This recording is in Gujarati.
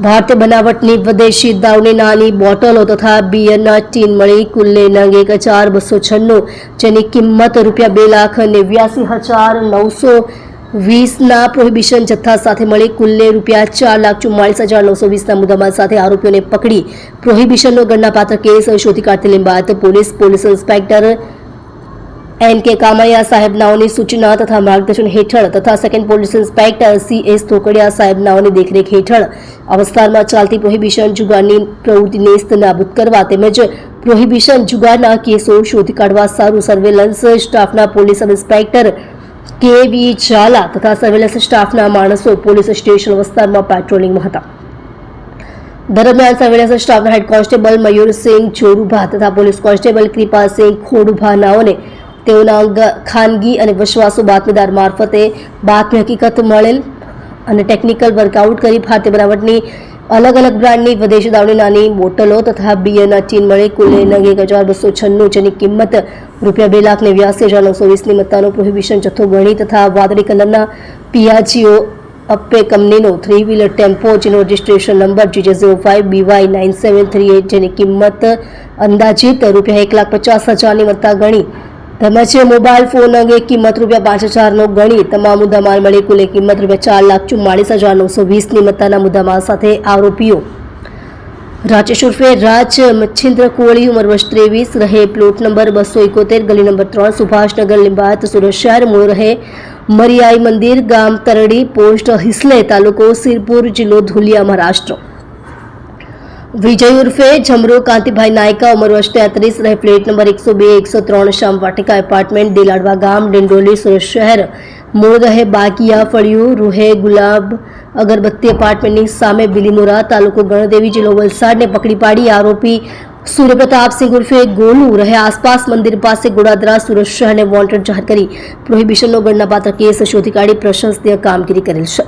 ભારતીય બનાવટની વિદેશી દારૂની નાની બોટલો તથા બિયરના ટીન મળી કુલ્લે નંગ 1296, જેની કિંમત ₹2,89,920ના પ્રોહિબિશન જથ્થા સાથે મળી કુલ્લે ₹4,44,920ના મુદ્દામાલ સાથે આરોપીઓને પકડી પ્રોહિબિશનનો ગણનાપાત્ર કેસ શોધી કાઢતી લિંબાયત પોલીસ ઇન્સ્પેક્ટર એન.કે. કામૈયા સાહેબનાઓની સૂચના તથા માર્ગદર્શન હેઠળ તથા સેકન્ડ પોલીસ ઇન્સ્પેક્ટર સી.એસ. તોકડિયા સાહેબનાઓની દેખરેખ હેઠળ આ વિસ્તારમાં ચાલતી પ્રોહિબિશન જુગારની પ્રવૃત્તિ નેસ્ત નાબૂદ કરવા તેમજ પ્રોહિબિશન જુગારના કેસો શોધી કાઢવા સારું સર્વેલન્સ સ્ટાફના પોલીસ ઇન્સ્પેક્ટર કે.વી. ઝાલા તથા સર્વેલન્સ સ્ટાફના માણસો પોલીસ સ્ટેશન વિસ્તારમાં પેટ્રોલિંગમાં હતા। દરમિયાન સર્વેલન્સ સ્ટાફના હેડ કોન્સ્ટેબલ મયુરસિંહ ચોરુભા તથા પોલીસ કોન્સ્ટેબલ કૃપાસિંહ ખોડુભાનાઓને તેઓના ખાનગી અને વિશ્વાસુ બાતમીદાર મારફતે બાતમી હકીકત મળેલ અને ટેકનિકલ વર્કઆઉટ કરી ભારતીય બનાવટની અલગ અલગ બ્રાન્ડની વિદેશી દારૂની નાની બોટલો તથા બિયરના ટીન મળી કુલ નંગ 1296, જેની કિંમત ₹2,89,920ની મત્તાનો પ્રોહિબિશન જથ્થો ગણી તથા વાદળી કલરના પિયાજીઓ અપ્પે કંપનીનો 3 વ્હીલર ટેમ્પો જેનો રજિસ્ટ્રેશન નંબર GJ05BY9738, જેની કિંમત અંદાજિત ₹1,50,000ની મત્તા ગણી તેમજ મોબાઈલ ફોન અંગે કિંમત ₹5,000નો ગણી તમામ મુદ્દામાલ મળી કુલ કિંમત ₹4,44,920ની મત્તાના મુદ્દામાલ સાથે આરોપીઓ રાજેશ ઉર્ફે રાજ મચ્છિન્દ્ર કોળી, ઉંમર વર્ષ 23, રહે પ્લોટ નંબર 271, ગલી નંબર 3, સુભાષનગર, લિંબાયત, સુરત શહેર, મૂળ રહે મરિયાઈ મંદિર, ગામ તરડી, પોસ્ટ હિસલે, તાલુકો સિરપુર, જિલ્લો ધુલિયા, મહારાષ્ટ્ર। વિજય ઉર્ફે જમરો કાંતિભાઈ નાયકા, ઉંમર વર્ષ 33, રહે પ્લેટ નંબર 102-103, શ્યામ વાટિકા એપાર્ટમેન્ટ, દેલાડવા ગામ, ડિંડોલી, સુરત શહેર, મૂળ રહે બાગિયા ફળિયું, રૂહે ગુલાબ અગરબત્તી એપાર્ટમેન્ટની સામે, બિલીમોરા, તાલુકો ગણદેવી, જિલ્લો વલસાડને પકડી પાડી આરોપી સૂર્યપ્રતાપસિંહ ઉર્ફે ગોલુ, રહે આસપાસ મંદિર પાસે, ગોડાદરા, સુરત શહેરને વોન્ટેડ જાહેર કરી પ્રોહિબિશનનો ગણનાપાત્ર કેસ શોધી કાઢી પ્રશંસનીય કામગીરી કરેલ છે।